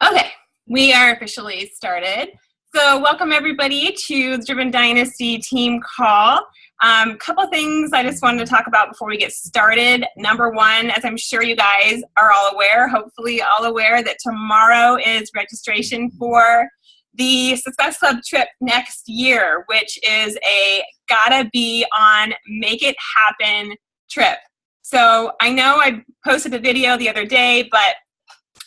Okay, we are officially started. So welcome everybody to the Driven Dynasty Team call. Couple things I just wanted to talk about before we get started. Number one, as I'm sure you guys are all aware, hopefully all aware, that tomorrow is registration for the Success Club trip next year, which is a gotta be on, make it happen trip. So I know I posted a video the other day, but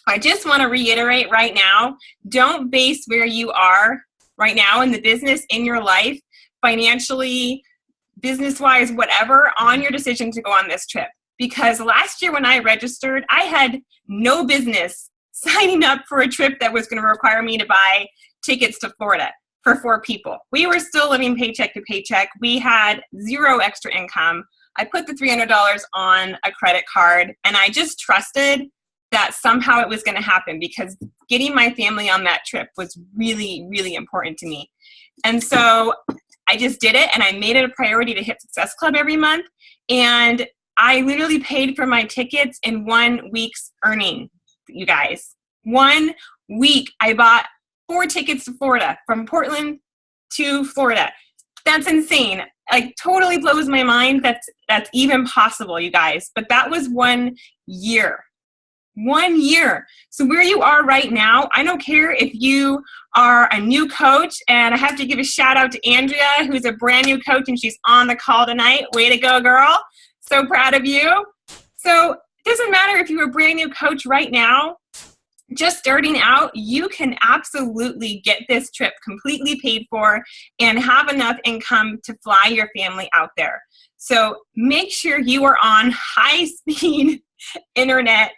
I just want to reiterate right now, don't base where you are right now in the business, in your life, financially, business-wise, whatever, on your decision to go on this trip. Because last year when I registered, I had no business signing up for a trip that was going to require me to buy tickets to Florida for 4 people. We were still living paycheck to paycheck. We had zero extra income. I put the $300 on a credit card, and I just trusted that somehow it was going to happen because getting my family on that trip was really, really important to me. And so I just did it, and I made it a priority to hit Success Club every month. And I literally paid for my tickets in 1 week's earning, you guys. 1 week, I bought 4 tickets to Florida, from Portland to Florida. That's insane. Like, totally blows my mind that's even possible, you guys. But that was 1 year. 1 year. So where you are right now, I don't care if you are a new coach, and I have to give a shout out to Andrea, who's a brand new coach, and she's on the call tonight. Way to go, girl. So proud of you. So it doesn't matter if you're a brand new coach right now, just starting out, you can absolutely get this trip completely paid for and have enough income to fly your family out there. So make sure you are on high-speed internet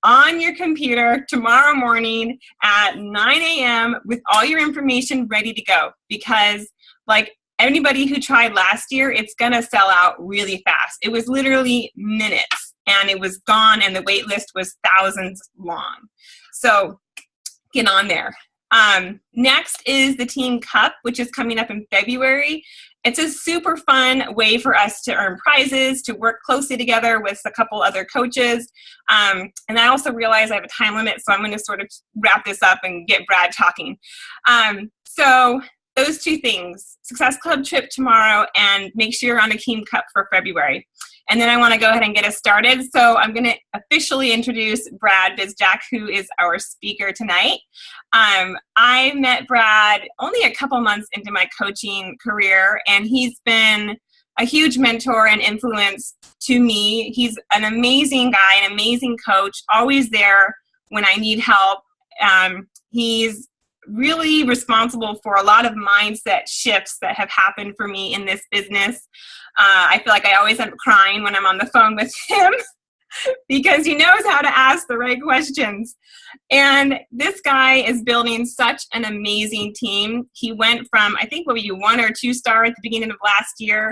on your computer tomorrow morning at 9 a.m. with all your information ready to go, because like anybody who tried last year, it's going to sell out really fast. It was literally minutes and it was gone, and the wait list was thousands long. So get on there. Next is the Team Cup, which is coming up in February. It's a super fun way for us to earn prizes, to work closely together with a couple other coaches. And I also realize I have a time limit, so I'm going to sort of wrap this up and get Brad talking. So those 2 things, Success Club trip tomorrow, and make sure you're on a Team Cup for February. And then I want to go ahead and get us started. So I'm going to officially introduce Brad Bizjack, who is our speaker tonight. I met Brad only a couple months into my coaching career, and he's been a huge mentor and influence to me. He's an amazing guy, an amazing coach, always there when I need help. He's really responsible for a lot of mindset shifts that have happened for me in this business. I feel like I always end up crying when I'm on the phone with him because he knows how to ask the right questions. And this guy is building such an amazing team. He went from, I think, what were you, 1 or 2 star at the beginning of last year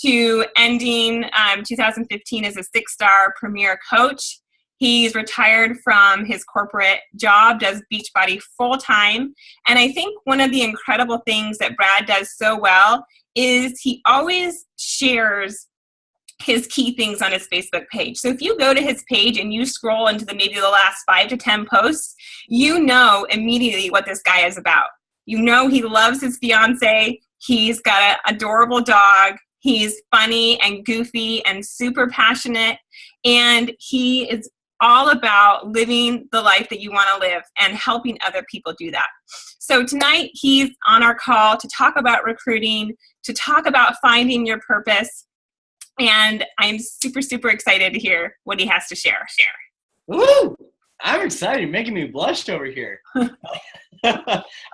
to ending 2015 as a 6-star premier coach. He's retired from his corporate job, does Beachbody full-time. And I think one of the incredible things that Brad does so well is he always shares his key things on his Facebook page. So if you go to his page and you scroll into maybe the last 5 to 10 posts, you know immediately what this guy is about. You know he loves his fiance. He's got an adorable dog. He's funny and goofy and super passionate. And he is all about living the life that you want to live and helping other people do that. So tonight he's on our call to talk about recruiting, to talk about finding your purpose. And I'm super, super excited to hear what he has to share. Woo! I'm excited. You're making me blush over here.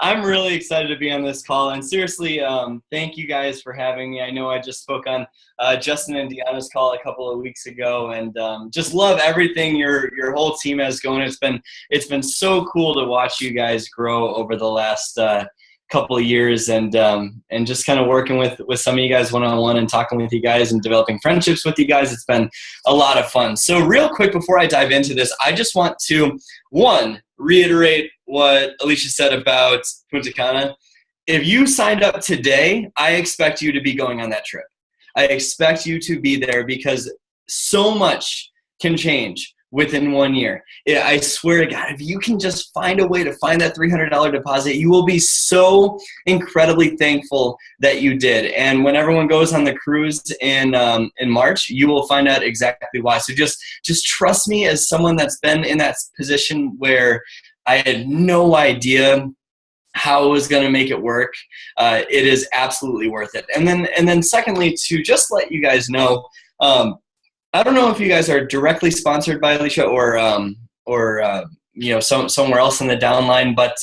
I'm really excited to be on this call. And seriously, thank you guys for having me. I know I just spoke on Justin and Deanna's call a couple of weeks ago, and just love everything your whole team has going. It's been so cool to watch you guys grow over the last couple of years, and just kind of working with some of you guys one-on-one and talking with you guys and developing friendships with you guys. It's been a lot of fun. So real quick before I dive into this, I just want to, reiterate what Alicia said about Punta Cana. If you signed up today, I expect you to be going on that trip. I expect you to be there because so much can change within 1 year. I swear to God, if you can just find a way to find that $300 deposit, you will be so incredibly thankful that you did. And when everyone goes on the cruise in March, you will find out exactly why. So just trust me as someone that's been in that position where I had no idea how I was going to make it work. It is absolutely worth it. And then secondly, to just let you guys know, I don't know if you guys are directly sponsored by Alicia or somewhere else in the downline, but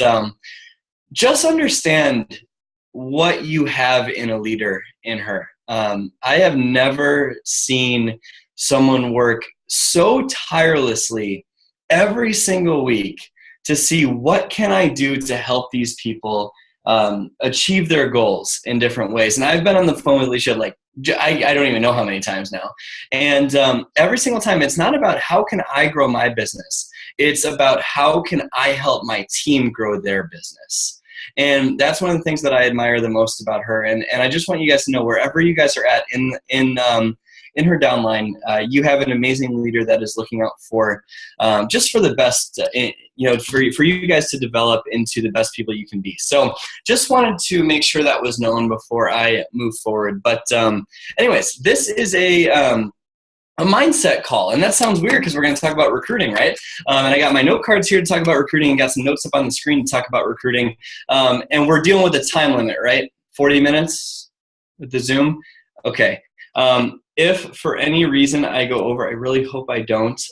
just understand what you have in a leader in her. I have never seen someone work so tirelessly every single week to see what can I do to help these people achieve their goals in different ways. And I've been on the phone with Alicia I don't even know how many times now. And every single time, it's not about how can I grow my business. It's about how can I help my team grow their business. And that's one of the things that I admire the most about her. And I just want you guys to know, wherever you guys are at in her downline, you have an amazing leader that is looking out for just for the best, for you guys to develop into the best people you can be. So just wanted to make sure that was known before I move forward. But anyways, this is a mindset call. And that sounds weird because we're going to talk about recruiting, right? And I got my note cards here to talk about recruiting and got some notes up on the screen to talk about recruiting. And we're dealing with a time limit, right? 40 minutes with the Zoom? Okay. If for any reason I go over, I really hope I don't,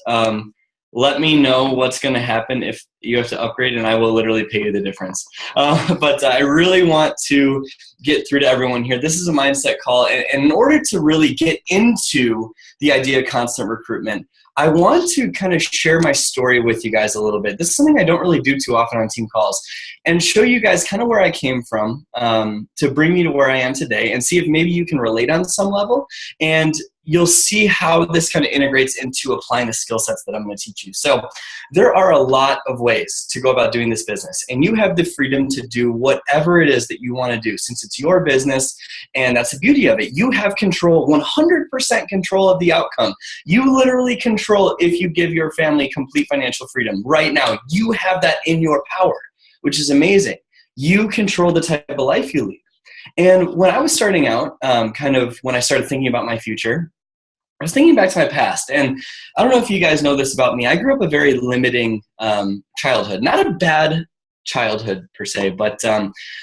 let me know what's going to happen if you have to upgrade, and I will literally pay you the difference. But I really want to get through to everyone here. This is a mindset call, and in order to really get into the idea of constant recruitment, I want to kind of share my story with you guys a little bit. This is something I don't really do too often on team calls, and show you guys kind of where I came from to bring me to where I am today, and see if maybe you can relate on some level, and you'll see how this kind of integrates into applying the skill sets that I'm going to teach you. So there are a lot of ways to go about doing this business, and you have the freedom to do whatever it is that you want to do, since it's your business, and that's the beauty of it. You have control, 100% control of the outcome. You literally control if you give your family complete financial freedom. Right now, you have that in your power, which is amazing. You control the type of life you lead. And when I was starting out, when I started thinking about my future, I was thinking back to my past, and I don't know if you guys know this about me. I grew up a very limiting childhood. Not a bad childhood per se, but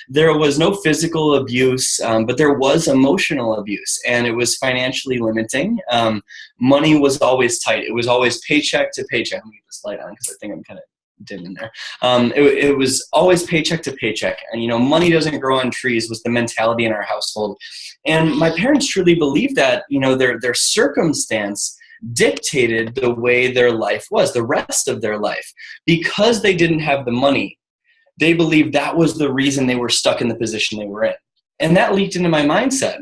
there was no physical abuse, but there was emotional abuse, and it was financially limiting. Money was always tight. It was always paycheck to paycheck. Let me get this light on because I think I'm kind of dim in there. It was always paycheck to paycheck, and money doesn't grow on trees was the mentality in our household. And my parents truly believed that their circumstance dictated the way their life was, the rest of their life. Because they didn't have the money, they believed that was the reason they were stuck in the position they were in. And that leaked into my mindset.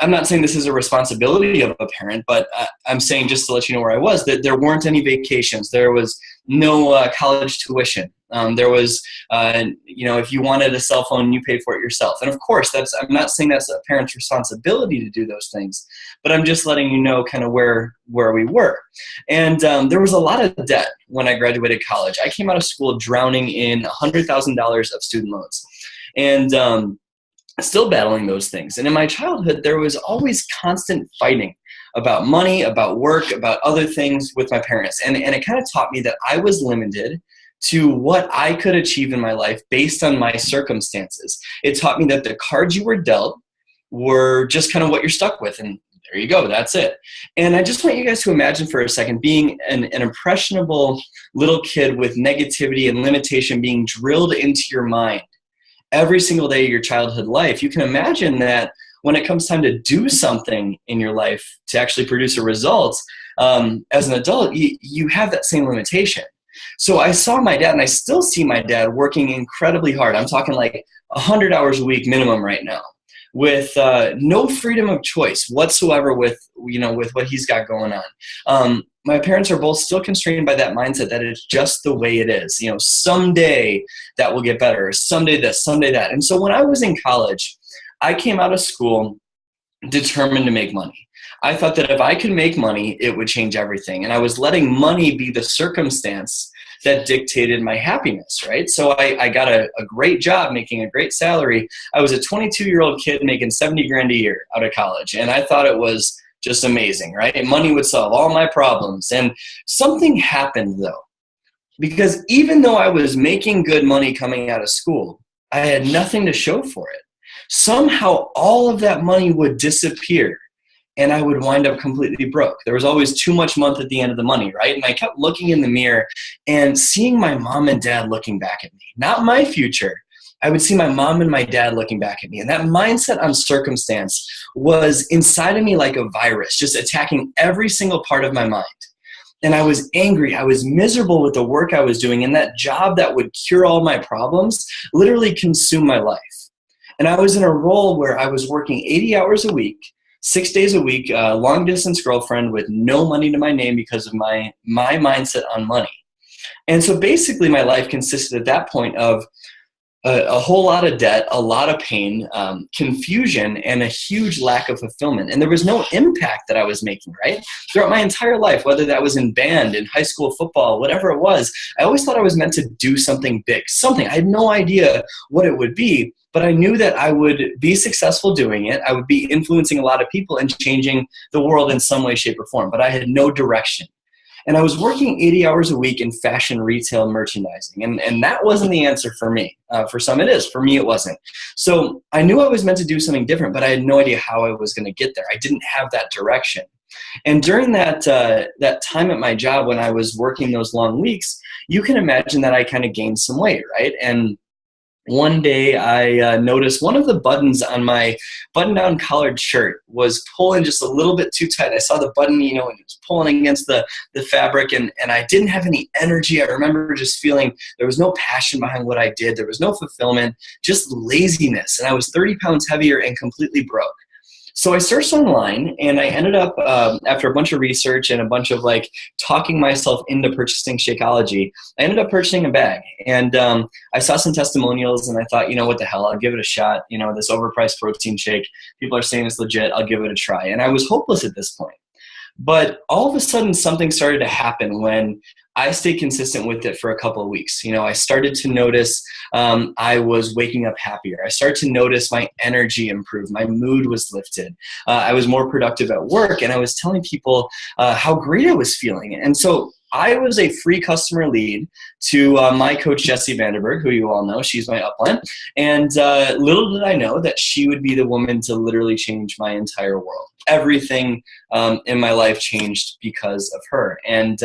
I'm not saying this is a responsibility of a parent, but I'm saying, just to let you know where I was, that there weren't any vacations. There was no college tuition. There was, if you wanted a cell phone, you paid for it yourself. And of course, I'm not saying that's a parent's responsibility to do those things, but I'm just letting you know kind of where we were. And there was a lot of debt when I graduated college. I came out of school drowning in $100,000 of student loans. And still battling those things. And in my childhood, there was always constant fighting about money, about work, about other things with my parents. And it kind of taught me that I was limited to what I could achieve in my life based on my circumstances. It taught me that the cards you were dealt were just kind of what you're stuck with. And there you go, that's it. And I just want you guys to imagine for a second being an impressionable little kid with negativity and limitation being drilled into your mind every single day of your childhood life. You can imagine that when it comes time to do something in your life to actually produce a result, as an adult, you have that same limitation. So I saw my dad, and I still see my dad working incredibly hard. I'm talking like 100 hours a week minimum right now, with no freedom of choice whatsoever with what he's got going on. My parents are both still constrained by that mindset that it's just the way it is. Someday that will get better. Someday this, someday that. And so when I was in college, I came out of school determined to make money. I thought that if I could make money, it would change everything. And I was letting money be the circumstance that dictated my happiness, right? So I got a great job making a great salary. I was a 22-year-old kid making 70 grand a year out of college. And I thought it was just amazing, right? And money would solve all my problems. And something happened though, because even though I was making good money coming out of school, I had nothing to show for it. Somehow all of that money would disappear and I would wind up completely broke. There was always too much month at the end of the money, right? And I kept looking in the mirror and seeing my mom and dad looking back at me. Not my future. I would see my mom and my dad looking back at me. And that mindset on circumstance was inside of me like a virus, just attacking every single part of my mind. And I was angry. I was miserable with the work I was doing. And that job that would cure all my problems literally consumed my life. And I was in a role where I was working 80 hours a week, 6 days a week, long distance girlfriend with no money to my name because of my mindset on money. And so basically my life consisted at that point of a whole lot of debt, a lot of pain, confusion, and a huge lack of fulfillment. And there was no impact that I was making, right? Throughout my entire life, whether that was in band, in high school football, whatever it was, I always thought I was meant to do something big, something. I had no idea what it would be, but I knew that I would be successful doing it. I would be influencing a lot of people and changing the world in some way, shape, or form, but I had no direction. And I was working 80 hours a week in fashion retail merchandising. And that wasn't the answer for me. For some it is. For me, it wasn't. So I knew I was meant to do something different, but I had no idea how I was going to get there. I didn't have that direction. And during that time at my job when I was working those long weeks, you can imagine that I kind of gained some weight, right? And one day I noticed one of the buttons on my button-down collared shirt was pulling just a little bit too tight. I saw the button, and it was pulling against the fabric, and I didn't have any energy. I remember just feeling there was no passion behind what I did. There was no fulfillment, just laziness. And I was 30 pounds heavier and completely broke. So I searched online, and I ended up, after a bunch of research and a bunch of talking myself into purchasing Shakeology, I ended up purchasing a bag. And I saw some testimonials, and I thought, what the hell, I'll give it a shot. This overpriced protein shake, people are saying it's legit, I'll give it a try. And I was hopeless at this point. But all of a sudden, something started to happen when I stayed consistent with it for a couple of weeks. I started to notice I was waking up happier. I started to notice my energy improved. My mood was lifted. I was more productive at work, and I was telling people how great I was feeling. And so I was a free customer lead to my coach, Jessie Vanderberg, who you all know. She's my upline. And little did I know that she would be the woman to literally change my entire world. Everything in my life changed because of her. And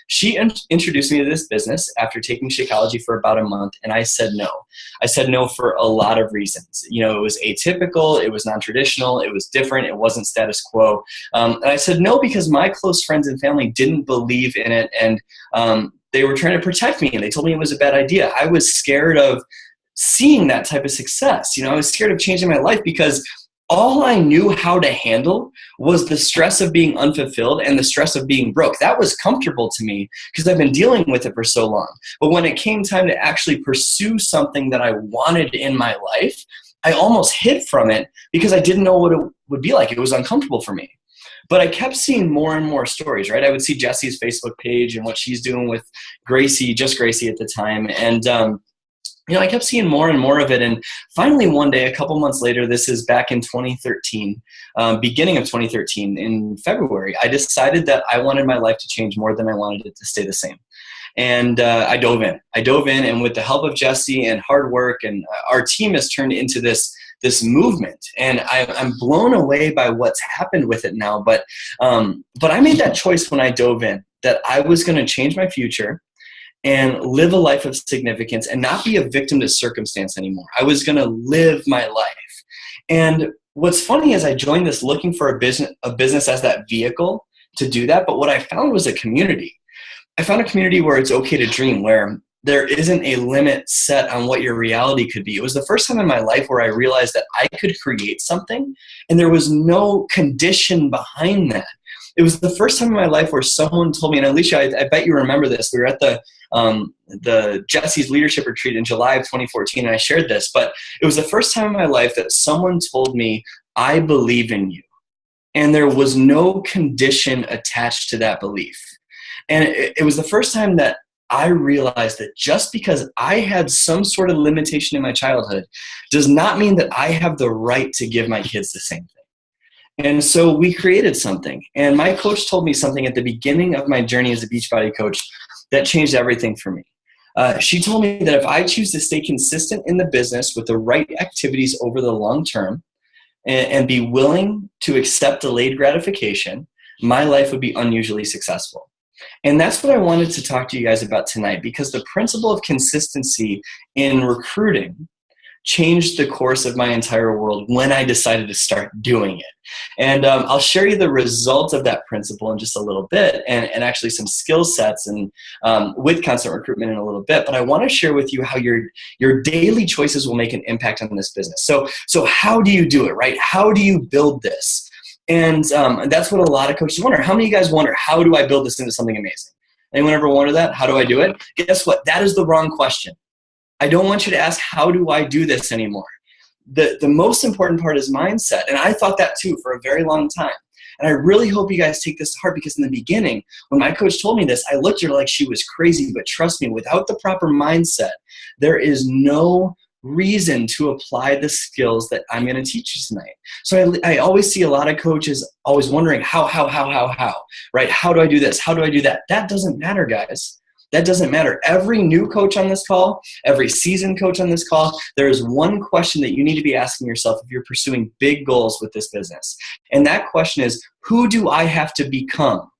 she introduced me to this business after taking Shakeology for about a month, and I said no. I said no for a lot of reasons. It was atypical, it was non-traditional, it was different, it wasn't status quo. And I said no because my close friends and family didn't believe in it, and they were trying to protect me, and they told me it was a bad idea. I was scared of seeing that type of success. I was scared of changing my life because all I knew how to handle was the stress of being unfulfilled and the stress of being broke. That was comfortable to me because I've been dealing with it for so long. But when it came time to actually pursue something that I wanted in my life, I almost hid from it because I didn't know what it would be like. It was uncomfortable for me. But I kept seeing more and more stories, right? I would see Jessie's Facebook page and what she's doing with Gracie, just Gracie at the time. And I kept seeing more and more of it. And finally, one day, a couple months later, this is back in 2013, beginning of 2013, in February, I decided that I wanted my life to change more than I wanted it to stay the same. And I dove in. And with the help of Jessie and hard work, and our team has turned into this movement. And I'm blown away by what's happened with it now. But I made that choice when I dove in, that I was going to change my future and live a life of significance and not be a victim to circumstance anymore. I was going to live my life. And what's funny is I joined this looking for a business as that vehicle to do that. But what I found was a community. I found a community where it's okay to dream, where there isn't a limit set on what your reality could be. It was the first time in my life where I realized that I could create something and there was no condition behind that. It was the first time in my life where someone told me, and Alicia, I bet you remember this. We were at the Jesse's Leadership Retreat in July of 2014, and I shared this, but it was the first time in my life that someone told me I believe in you. And there was no condition attached to that belief. And it was the first time that I realized that just because I had some sort of limitation in my childhood does not mean that I have the right to give my kids the same thing. And so we created something. And my coach told me something at the beginning of my journey as a Beachbody coach that changed everything for me. She told me that if I choose to stay consistent in the business with the right activities over the long term and be willing to accept delayed gratification, my life would be unusually successful. And that's what I wanted to talk to you guys about tonight, because the principle of consistency in recruiting changed the course of my entire world when I decided to start doing it. And I'll share you the result of that principle in just a little bit, and actually some skill sets and with constant recruitment in a little bit. But I want to share with you how your daily choices will make an impact on this business. So how do you do it, right? How do you build this? And that's what a lot of coaches wonder. How many of you guys wonder, how do I build this into something amazing? Anyone ever wonder that? How do I do it? Guess what? That is the wrong question. I don't want you to ask, how do I do this anymore? The most important part is mindset. And I thought that too for a very long time. And I really hope you guys take this to heart, because in the beginning, when my coach told me this, I looked at her like she was crazy. But trust me, without the proper mindset, there is no reason to apply the skills that I'm going to teach you tonight. So I always see a lot of coaches always wondering how, right? How do I do this? How do I do that? That doesn't matter, guys. That doesn't matter. Every new coach on this call, every seasoned coach on this call, there is one question that you need to be asking yourself if you're pursuing big goals with this business. And that question is, who do I have to become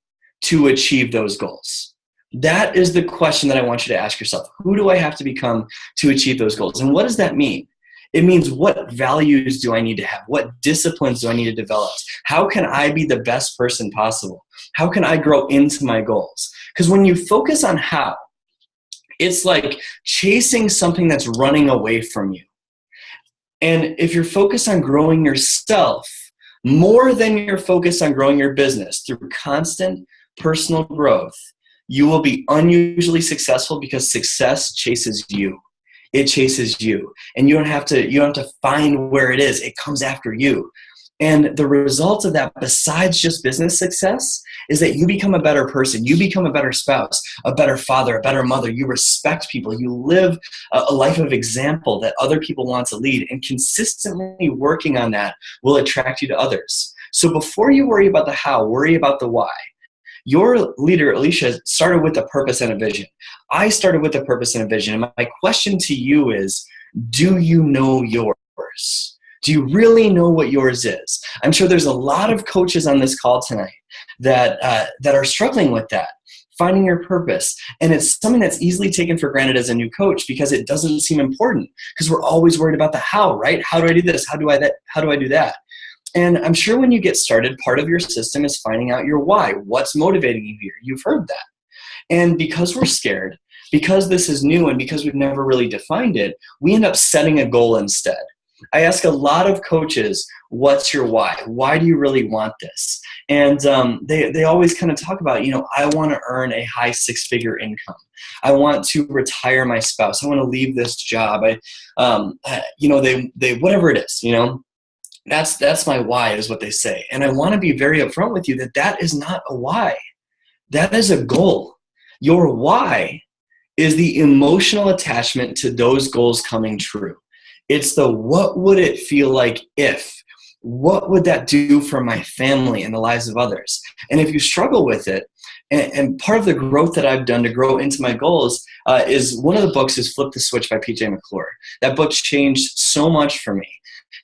to achieve those goals? That is the question that I want you to ask yourself. Who do I have to become to achieve those goals? And what does that mean? It means, what values do I need to have? What disciplines do I need to develop? How can I be the best person possible? How can I grow into my goals? Because when you focus on how, it's like chasing something that's running away from you. And if you're focused on growing yourself more than you're focused on growing your business through constant personal growth, you will be unusually successful, because success chases you. It chases you. And you don't have to find where it is. It comes after you. And the result of that, besides just business success, is that you become a better person. You become a better spouse, a better father, a better mother. You respect people. You live a life of example that other people want to lead. And consistently working on that will attract you to others. So before you worry about the how, worry about the why. Your leader, Alicia, started with a purpose and a vision. I started with a purpose and a vision. And my question to you is, do you know yours? Do you really know what yours is? I'm sure there's a lot of coaches on this call tonight that are struggling with that, finding your purpose. And it's something that's easily taken for granted as a new coach, because it doesn't seem important, because we're always worried about the how, right? How do I do this? How do I do that? And I'm sure when you get started, part of your system is finding out your why. What's motivating you here? You've heard that. And because we're scared, because this is new, and because we've never really defined it, we end up setting a goal instead. I ask a lot of coaches, what's your why? Why do you really want this? And they always kind of talk about, I want to earn a high six-figure income. I want to retire my spouse. I want to leave this job. They whatever it is, That's my why, is what they say. And I want to be very upfront with you that is not a why. That is a goal. Your why is the emotional attachment to those goals coming true. It's the, what would it feel like if? What would that do for my family and the lives of others? And if you struggle with it, and part of the growth that I've done to grow into my goals is, one of the books is Flip the Switch by PJ McClure. That book changed so much for me.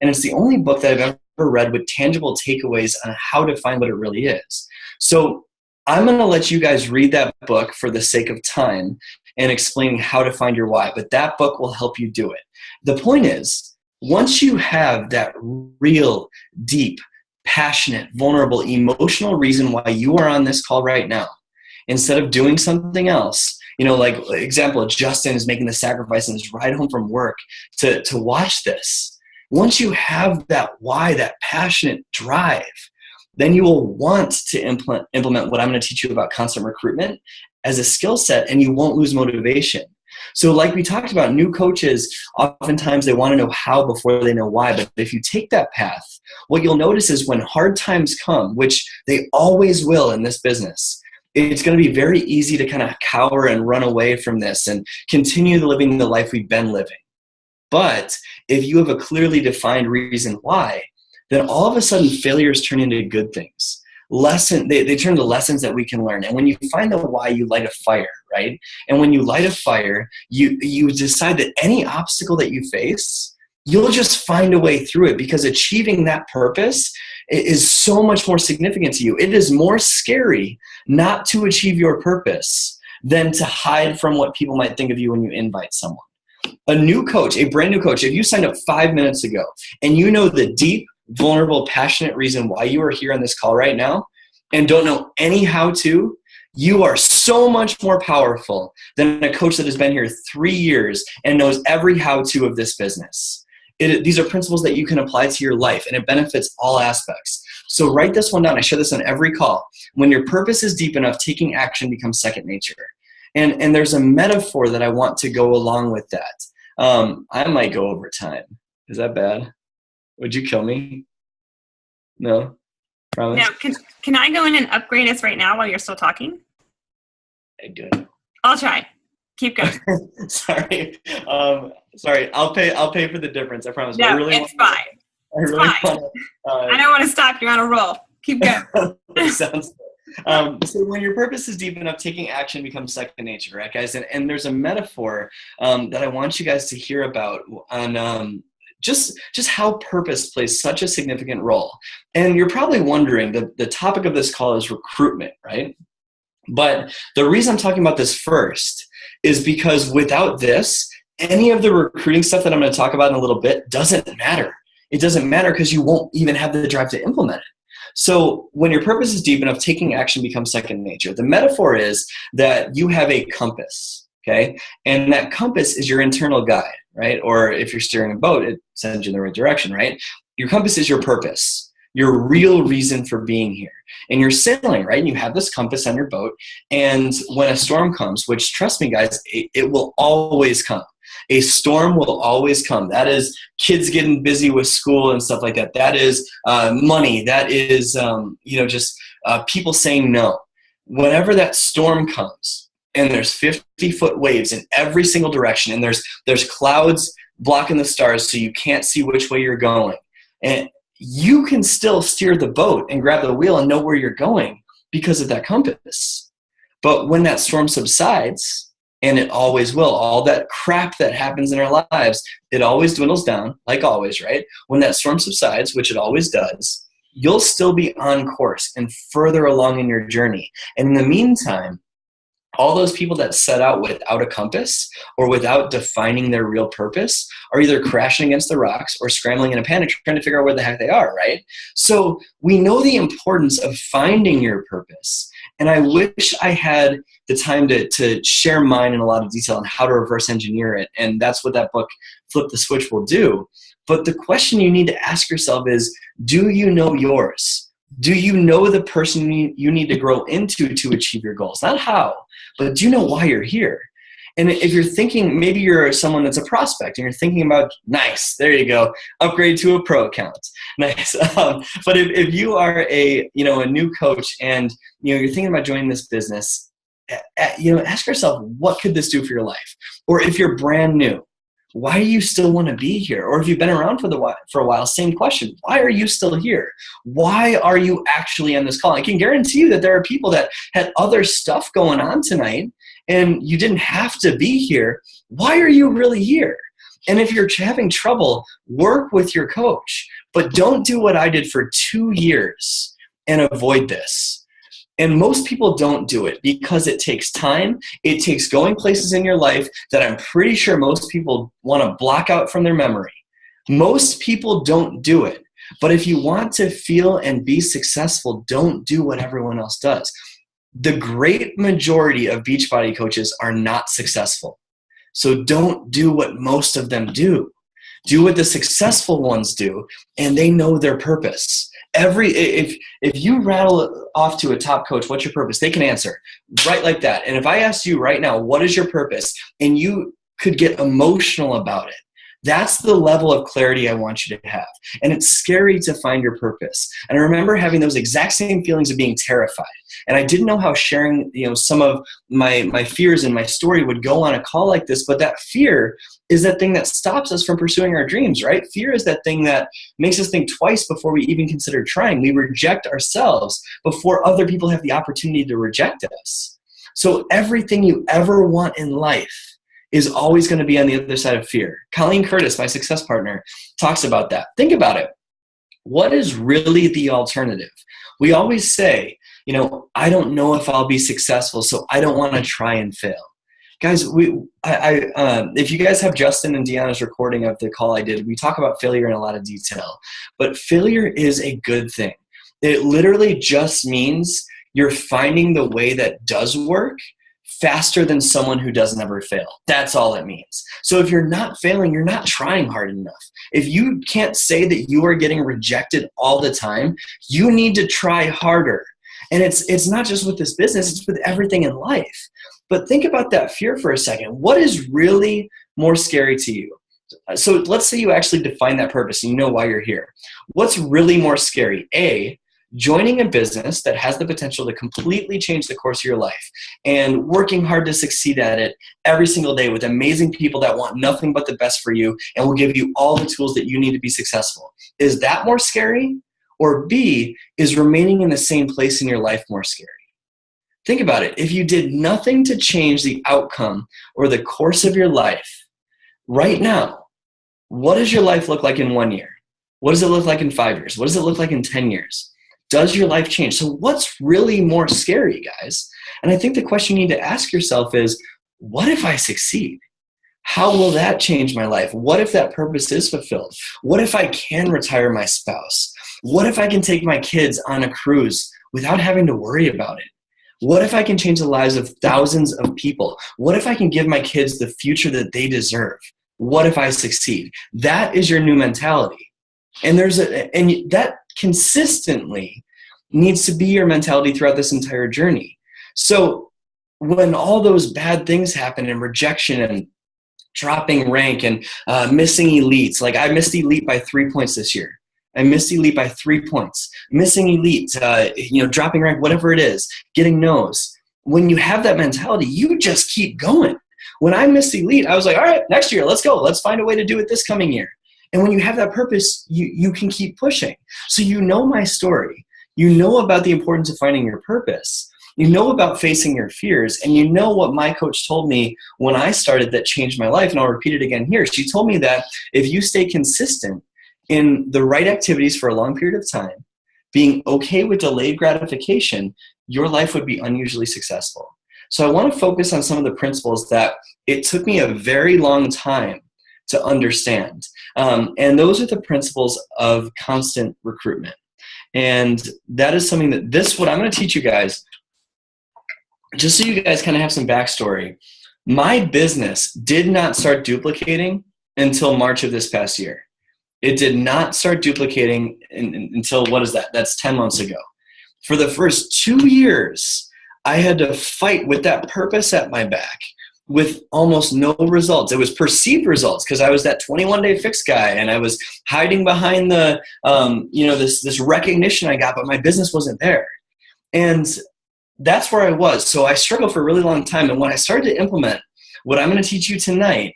And it's the only book that I've ever read with tangible takeaways on how to find what it really is. So I'm going to let you guys read that book for the sake of time and explaining how to find your why. But that book will help you do it. The point is, once you have that real, deep, passionate, vulnerable, emotional reason why you are on this call right now, instead of doing something else, like example, Justin is making the sacrifice on his ride home from work to watch this. Once you have that why, that passionate drive, then you will want to implement what I'm going to teach you about constant recruitment as a skill set, and you won't lose motivation. So like we talked about, new coaches, oftentimes they want to know how before they know why. But if you take that path, what you'll notice is when hard times come, which they always will in this business, it's going to be very easy to kind of cower and run away from this and continue living the life we've been living. But if you have a clearly defined reason why, then all of a sudden failures turn into good things. They turn into lessons that we can learn. And when you find the why, you light a fire, right? And when you light a fire, you decide that any obstacle that you face, you'll just find a way through it, because achieving that purpose is so much more significant to you. It is more scary not to achieve your purpose than to hide from what people might think of you when you invite someone. A new coach, a brand new coach, if you signed up 5 minutes ago and you know the deep, vulnerable, passionate reason why you are here on this call right now and don't know any how-to, you are so much more powerful than a coach that has been here 3 years and knows every how-to of this business. These are principles that you can apply to your life, and it benefits all aspects. So write this one down. I share this on every call. When your purpose is deep enough, taking action becomes second nature. And there's a metaphor that I want to go along with that. I might go over time. Is that bad? Would you kill me? No? Promise? Now, can I go in and upgrade us right now while you're still talking? I do it. I'll try. Keep going. Sorry. Sorry. I'll pay for the difference. I promise. No, it's fine. It's fine. I don't want to stop. You're on a roll. Keep going. Sounds good. So when your purpose is deep enough, taking action becomes second nature, right, guys? And there's a metaphor that I want you guys to hear about on just how purpose plays such a significant role. And you're probably wondering, the topic of this call is recruitment, right? But the reason I'm talking about this first is because without this, any of the recruiting stuff that I'm going to talk about in a little bit doesn't matter. It doesn't matter because you won't even have the drive to implement it. So when your purpose is deep enough, taking action becomes second nature. The metaphor is that you have a compass, okay? And that compass is your internal guide, right? Or if you're steering a boat, it sends you in the right direction, right? Your compass is your purpose, your real reason for being here. And you're sailing, right? And you have this compass on your boat. And when a storm comes, which trust me, guys, it will always come. A storm will always come. That is kids getting busy with school and stuff like that. That is money. That is, just people saying no. Whenever that storm comes and there's 50-foot waves in every single direction and there's clouds blocking the stars so you can't see which way you're going, and you can still steer the boat and grab the wheel and know where you're going because of that compass. But when that storm subsides, and it always will, all that crap that happens in our lives, it always dwindles down, like always, right? When that storm subsides, which it always does, you'll still be on course and further along in your journey. And in the meantime, all those people that set out without a compass or without defining their real purpose are either crashing against the rocks or scrambling in a panic trying to figure out where the heck they are, right? So we know the importance of finding your purpose. And I wish I had the time to share mine in a lot of detail on how to reverse engineer it. And that's what that book, Flip the Switch, will do. But the question you need to ask yourself is, do you know yours? Do you know the person you need to grow into to achieve your goals? Not how, but do you know why you're here? And if you're thinking, maybe you're someone that's a prospect and you're thinking about, nice, there you go, upgrade to a pro account. Nice. But if you are a new coach and you're thinking about joining this business, ask yourself, what could this do for your life? Or if you're brand new, why do you still want to be here? Or if you've been around for a while, same question. Why are you still here? Why are you actually on this call? I can guarantee you that there are people that had other stuff going on tonight and you didn't have to be here. Why are you really here? And if you're having trouble, work with your coach. But don't do what I did for 2 years and avoid this. And most people don't do it because it takes time. It takes going places in your life that I'm pretty sure most people want to block out from their memory. Most people don't do it. But if you want to feel and be successful, don't do what everyone else does. The great majority of Beachbody coaches are not successful. So don't do what most of them do. Do what the successful ones do, and they know their purpose. If you rattle off to a top coach, what's your purpose? They can answer right like that. And if I asked you right now, what is your purpose? And you could get emotional about it. That's the level of clarity I want you to have. And it's scary to find your purpose. And I remember having those exact same feelings of being terrified. And I didn't know how sharing, some of my fears and my story would go on a call like this. But that fear is that thing that stops us from pursuing our dreams, right? Fear is that thing that makes us think twice before we even consider trying. We reject ourselves before other people have the opportunity to reject us. So everything you ever want in life is always going to be on the other side of fear. Colleen Curtis, my success partner, talks about that. Think about it. What is really the alternative? We always say, I don't know if I'll be successful, so I don't want to try and fail. Guys, if you guys have Justin and Deanna's recording of the call I did, we talk about failure in a lot of detail. But failure is a good thing. It literally just means you're finding the way that does work faster than someone who doesn't ever fail. That's all it means. So if you're not failing, you're not trying hard enough. If you can't say that you are getting rejected all the time, you need to try harder. And it's not just with this business, it's with everything in life. But think about that fear for a second. What is really more scary to you? So let's say you actually define that purpose and you know why you're here. What's really more scary? A, joining a business that has the potential to completely change the course of your life and working hard to succeed at it every single day with amazing people that want nothing but the best for you and will give you all the tools that you need to be successful. Is that more scary? Or B, is remaining in the same place in your life more scary? Think about it. If you did nothing to change the outcome or the course of your life right now, what does your life look like in 1 year? What does it look like in 5 years? What does it look like in 10 years? Does your life change? So what's really more scary, guys? And I think the question you need to ask yourself is, what if I succeed? How will that change my life? What if that purpose is fulfilled? What if I can retire my spouse? What if I can take my kids on a cruise without having to worry about it? What if I can change the lives of thousands of people? What if I can give my kids the future that they deserve? What if I succeed? That is your new mentality. And that consistently needs to be your mentality throughout this entire journey. So when all those bad things happen and rejection and dropping rank and missing elites, like I missed elite by 3 points this year. I missed elite by 3 points. Missing elite, dropping rank, whatever it is, getting no's. When you have that mentality, you just keep going. When I missed elite, I was like, all right, next year, let's go. Let's find a way to do it this coming year. And when you have that purpose, you can keep pushing. So you know my story. You know about the importance of finding your purpose. You know about facing your fears. And you know what my coach told me when I started that changed my life. And I'll repeat it again here. She told me that if you stay consistent in the right activities for a long period of time, being okay with delayed gratification, your life would be unusually successful. So I want to focus on some of the principles that it took me a very long time to understand. And those are the principles of constant recruitment. And that is something that what I'm going to teach you guys, just so you guys kind of have some backstory. My business did not start duplicating until March of this past year. It did not start duplicating until, what is that? That's 10 months ago. For the first 2 years, I had to fight with that purpose at my back with almost no results. It was perceived results because I was that 21-day fix guy and I was hiding behind the, this recognition I got, but my business wasn't there. And that's where I was. So I struggled for a really long time. And when I started to implement what I'm going to teach you tonight,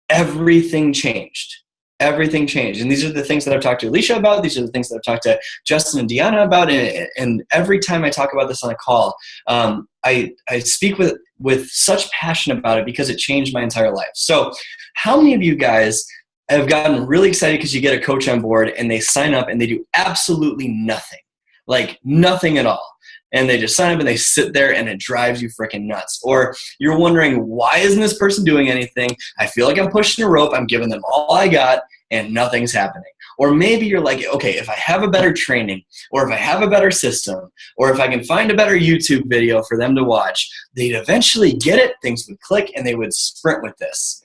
everything changed. Everything changed. And these are the things that I've talked to Alicia about. These are the things that I've talked to Justin and Deanna about. And every time I talk about this on a call, I speak with such passion about it because it changed my entire life. So how many of you guys have gotten really excited because you get a coach on board and they sign up and they do absolutely nothing, like nothing at all? And they just sign up and they sit there and it drives you freaking nuts. Or you're wondering, why isn't this person doing anything? I feel like I'm pushing a rope. I'm giving them all I got and nothing's happening. Or maybe you're like, okay, if I have a better training or if I have a better system or if I can find a better YouTube video for them to watch, they'd eventually get it, things would click, and they would sprint with this.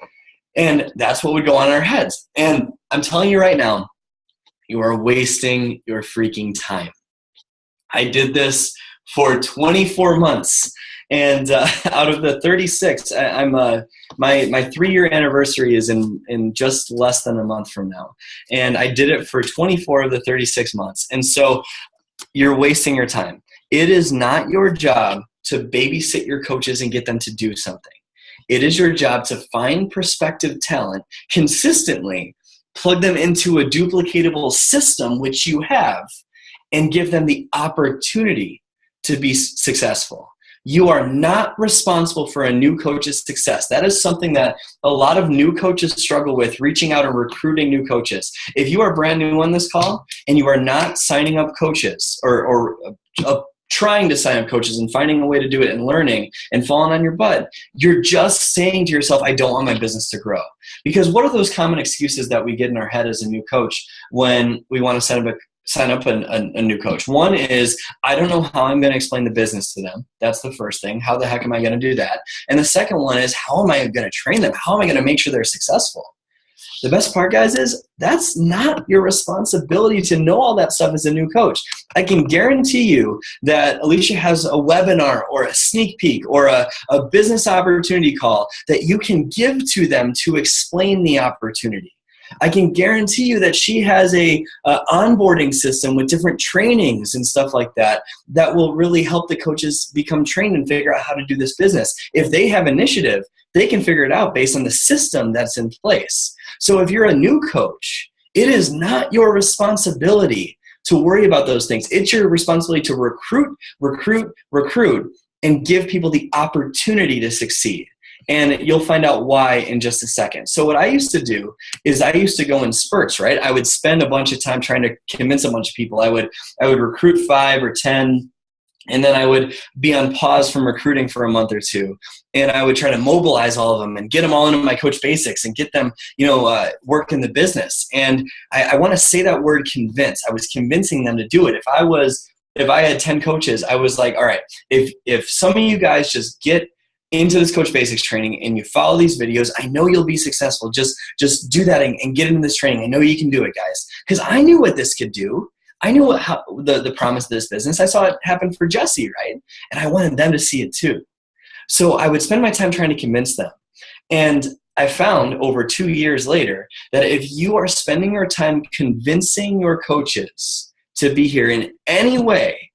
And that's what would go on in our heads. And I'm telling you right now, You are wasting your freaking time. I did this for 24 months. And out of the 36, my 3-year anniversary is in just less than a month from now. And I did it for 24 of the 36 months. And so you're wasting your time. It is not your job to babysit your coaches and get them to do something. It is your job to find prospective talent consistently, plug them into a duplicatable system, which you have, and give them the opportunity to be successful. You are not responsible for a new coach's success. That is something that a lot of new coaches struggle with, reaching out and recruiting new coaches. If you are brand new on this call and you are not signing up coaches or trying to sign up coaches and finding a way to do it and learning and falling on your butt, you're just saying to yourself, I don't want my business to grow. Because what are those common excuses that we get in our head as a new coach when we want to sign up a new coach? One is, I don't know how I'm going to explain the business to them. That's the first thing. How the heck am I going to do that? And the second one is, how am I going to train them? How am I going to make sure they're successful? The best part, guys, is that's not your responsibility to know all that stuff as a new coach. I can guarantee you that Alicia has a webinar or a sneak peek or a business opportunity call that you can give to them to explain the opportunity. I can guarantee you that she has a onboarding system with different trainings and stuff like that that will really help the coaches become trained and figure out how to do this business. If they have initiative, they can figure it out based on the system that's in place. So if you're a new coach, it is not your responsibility to worry about those things. It's your responsibility to recruit, and give people the opportunity to succeed. And you'll find out why in just a second. So what I used to do is I used to go in spurts, right? I would spend a bunch of time trying to convince a bunch of people. I would recruit 5 or 10, and then I would be on pause from recruiting for a month or two. And I would try to mobilize all of them and get them all into my Coach Basics and get them, work in the business. And I want to say that word convince. I was convincing them to do it. If I had 10 coaches, I was like, all right, if some of you guys just get into this Coach Basics training and you follow these videos, I know you'll be successful. Just do that and get into this training. I know you can do it, guys. Because I knew what this could do. I knew the promise of this business. I saw it happen for Jesse, right? And I wanted them to see it too. So I would spend my time trying to convince them. And I found over 2 years later that if you are spending your time convincing your coaches to be here in any way,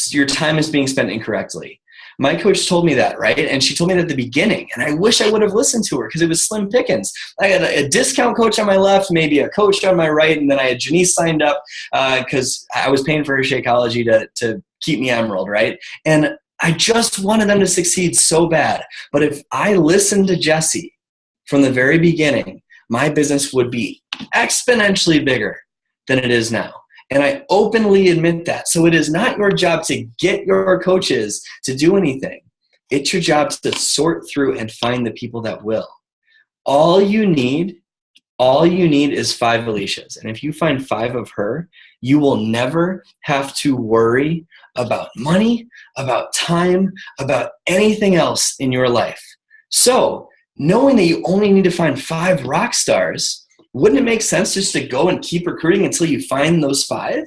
your time is being spent incorrectly. My coach told me that, right? And she told me that at the beginning, and I wish I would have listened to her because it was slim pickings. I had a discount coach on my left, maybe a coach on my right, and then I had Janice signed up because I was paying for her Shakeology to keep me emerald, right? And I just wanted them to succeed so bad. But if I listened to Jesse from the very beginning, my business would be exponentially bigger than it is now. And I openly admit that. So it is not your job to get your coaches to do anything. It's your job to sort through and find the people that will. All you need is 5 Alicias. And if you find 5 of her, you will never have to worry about money, about time, about anything else in your life. So knowing that you only need to find 5 rock stars, wouldn't it make sense just to go and keep recruiting until you find those 5?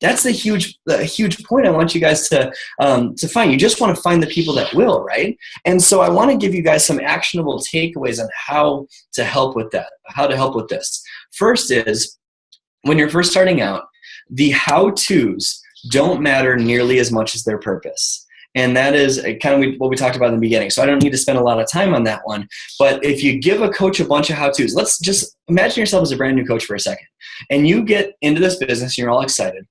That's the huge point I want you guys to find. You just want to find the people that will, right? And so I want to give you guys some actionable takeaways on how to help with that, how to help with this. First is, when you're first starting out, the how-tos don't matter nearly as much as their purpose. And that is kind of what we talked about in the beginning. So I don't need to spend a lot of time on that one. But if you give a coach a bunch of how-tos, let's just imagine yourself as a brand new coach for a second. And you get into this business and you're all excited.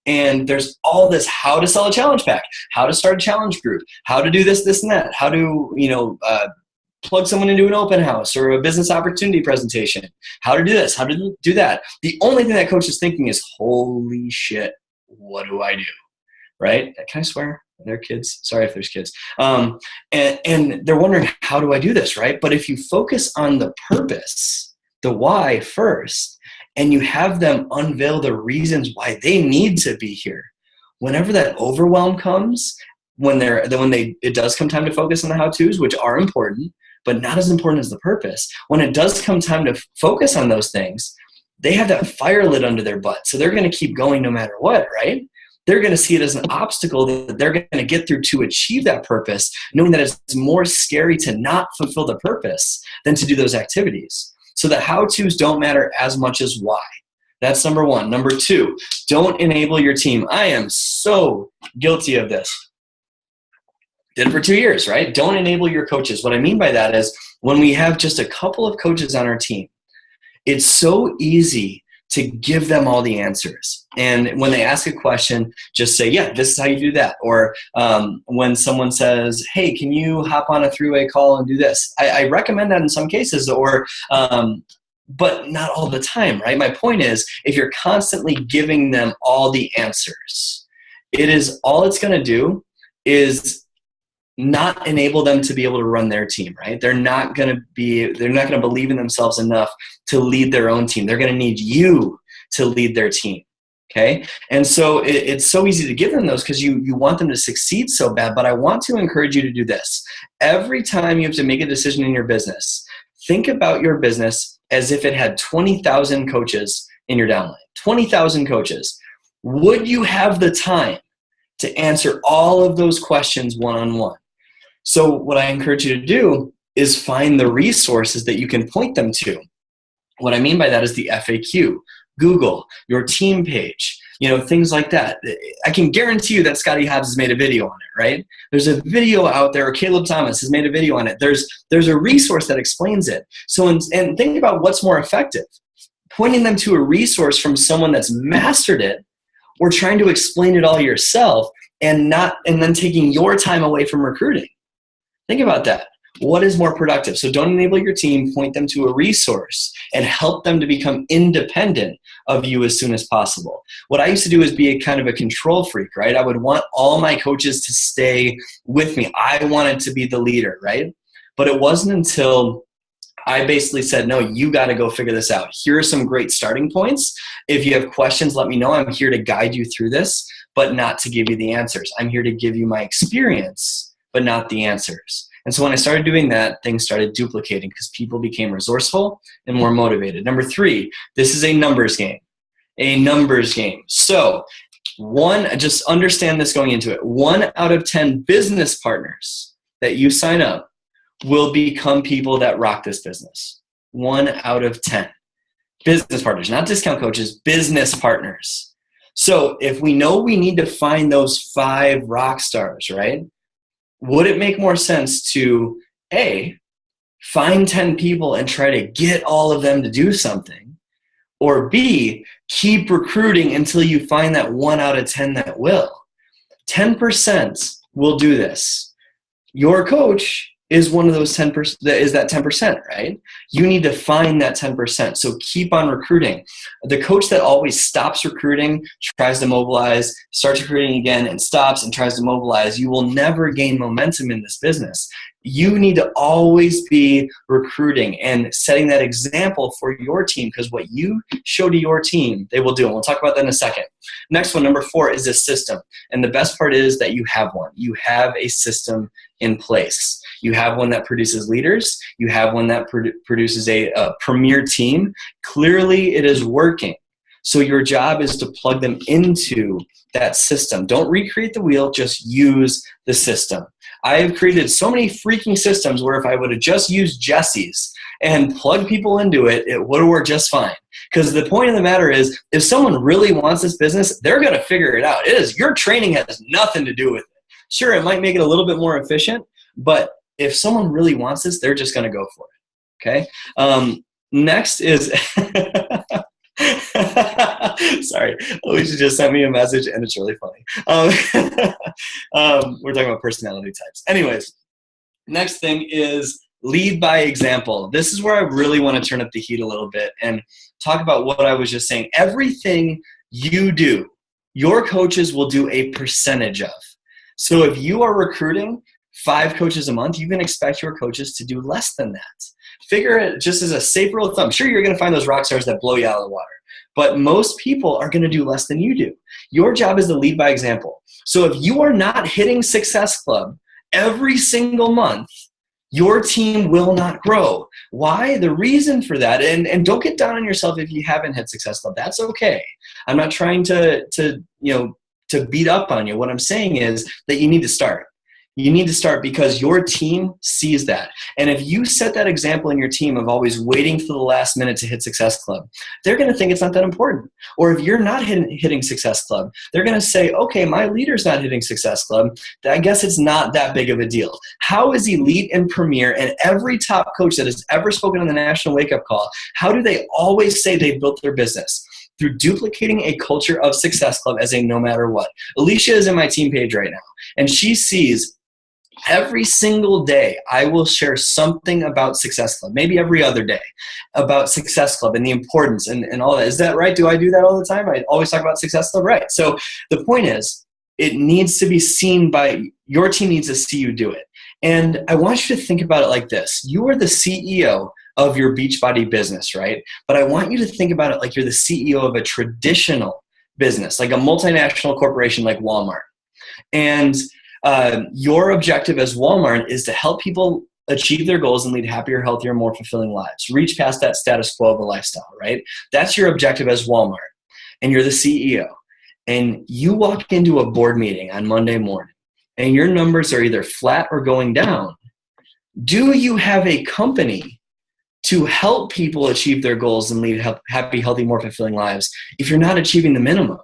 And there's all this how to sell a challenge pack, how to start a challenge group, how to do this, this, and that, how to, plug someone into an open house or a business opportunity presentation, how to do this, how to do that. The only thing that coach is thinking is, holy shit, what do I do? Right? Can I swear? They're kids. Sorry if there's kids. And they're wondering, how do I do this, right? But if you focus on the purpose, the why first, and you have them unveil the reasons why they need to be here, whenever that overwhelm comes, it does come time to focus on the how-tos, which are important, but not as important as the purpose. When it does come time to focus on those things, they have that fire lit under their butt. So they're going to keep going no matter what, right? They're going to see it as an obstacle that they're going to get through to achieve that purpose, knowing that it's more scary to not fulfill the purpose than to do those activities. So the how-tos don't matter as much as why. That's number one. Number two, don't enable your team. I am so guilty of this. Did it for 2 years, right? Don't enable your coaches. What I mean by that is when we have just a couple of coaches on our team, it's so easy to give them all the answers. And when they ask a question, just say, yeah, this is how you do that. Or when someone says, hey, can you hop on a three-way call and do this? I recommend that in some cases, or but not all the time, right? My point is, if you're constantly giving them all the answers, all it's going to do is not enable them to be able to run their team, right? They're not going to believe in themselves enough to lead their own team. They're going to need you to lead their team. Okay. And so it's so easy to give them those because you want them to succeed so bad. But I want to encourage you to do this. Every time you have to make a decision in your business, think about your business as if it had 20,000 coaches in your downline, 20,000 coaches. Would you have the time to answer all of those questions one-on-one? So what I encourage you to do is find the resources that you can point them to. What I mean by that is the FAQ, Google, your team page, things like that. I can guarantee you that Scotty Hobbs has made a video on it, right? There's a video out there, or Caleb Thomas has made a video on it. There's a resource that explains it. So, and think about what's more effective, pointing them to a resource from someone that's mastered it, or trying to explain it all yourself and then taking your time away from recruiting. Think about that. What is more productive? So don't enable your team, point them to a resource and help them to become independent of you as soon as possible. What I used to do is be a kind of a control freak, right? I would want all my coaches to stay with me. I wanted to be the leader, right? But it wasn't until I basically said, no, you got to go figure this out. Here are some great starting points. If you have questions, let me know. I'm here to guide you through this, but not to give you the answers. I'm here to give you my experience, but not the answers. And so when I started doing that, things started duplicating because people became resourceful and more motivated. Number three, this is a numbers game. A numbers game. So just understand this going into it. 1 out of 10 business partners that you sign up will become people that rock this business. 1 out of 10. Business partners, not discount coaches, business partners. So if we know we need to find those 5 rock stars, right? Would it make more sense to A, find 10 people and try to get all of them to do something, or B, keep recruiting until you find that 1 out of 10 that will? 10% will do this. Your coach is one of those 10%, is that 10%, right? You need to find that 10%. So keep on recruiting. The coach that always stops recruiting, tries to mobilize, starts recruiting again and stops and tries to mobilize, you will never gain momentum in this business. You need to always be recruiting and setting that example for your team, because what you show to your team, they will do. And we'll talk about that in a second. Next one, number 4, is a system. And the best part is that you have one. You have a system in place. You have one that produces leaders. You have one that produces a premier team. Clearly, it is working. So your job is to plug them into that system. Don't recreate the wheel, just use the system. I have created so many freaking systems where if I would have just used Jesse's and plugged people into it, it would have worked just fine. Because the point of the matter is, if someone really wants this business, they're going to figure it out. Your training has nothing to do with it. Sure, it might make it a little bit more efficient, but if someone really wants this, they're just going to go for it. Okay? Next is sorry, Alicia just sent me a message and it's really funny. We're talking about personality types. Anyways, next thing is lead by example. This is where I really want to turn up the heat a little bit and talk about what I was just saying. Everything you do, your coaches will do a percentage of. So if you are recruiting 5 coaches a month, you can expect your coaches to do less than that. Figure it just as a safe rule of thumb. Sure, you're going to find those rock stars that blow you out of the water, but most people are going to do less than you do. Your job is to lead by example. So if you are not hitting Success Club every single month, your team will not grow. Why? The reason for that, and don't get down on yourself if you haven't hit Success Club. That's okay. I'm not trying to beat up on you. What I'm saying is that you need to start. You need to start because your team sees that. And if you set that example in your team of always waiting for the last minute to hit Success Club, they're going to think it's not that important. Or if you're not hitting Success Club, they're going to say, okay, my leader's not hitting Success Club. I guess it's not that big of a deal. How is Elite and Premier and every top coach that has ever spoken on the National Wake Up Call, how do they always say they built their business? Through duplicating a culture of Success Club as a no matter what. Alicia is in my team page right now, and she sees every single day I will share something about Success Club, maybe every other day, about Success Club and the importance and all that. Is that right? Do I do that all the time? I always talk about Success Club, right? So the point is, it needs to be seen by, your team needs to see you do it. And I want you to think about it like this. You are the CEO of your Beachbody business, right? But I want you to think about it like you're the CEO of a traditional business, like a multinational corporation like Walmart. And your objective as Walmart is to help people achieve their goals and lead happier, healthier, more fulfilling lives. Reach past that status quo of a lifestyle, right? That's your objective as Walmart. And you're the CEO. And you walk into a board meeting on Monday morning, and your numbers are either flat or going down. Do you have a company to help people achieve their goals and lead happy, healthy, more fulfilling lives if you're not achieving the minimum?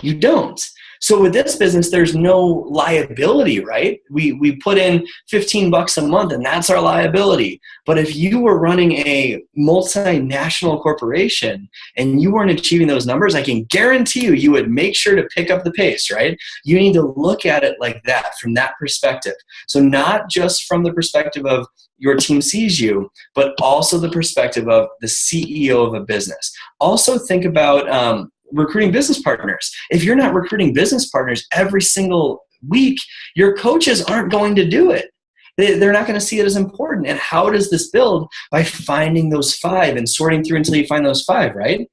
You don't. So with this business, there's no liability, right? We put in $15 a month and that's our liability. But if you were running a multinational corporation and you weren't achieving those numbers, I can guarantee you would make sure to pick up the pace, right? You need to look at it like that, from that perspective. So not just from the perspective of your team sees you, but also the perspective of the CEO of a business. Also think about recruiting business partners. If you're not recruiting business partners every single week, your coaches aren't going to do it. They're not going to see it as important. And how does this build? By finding those 5 and sorting through until you find those 5, right?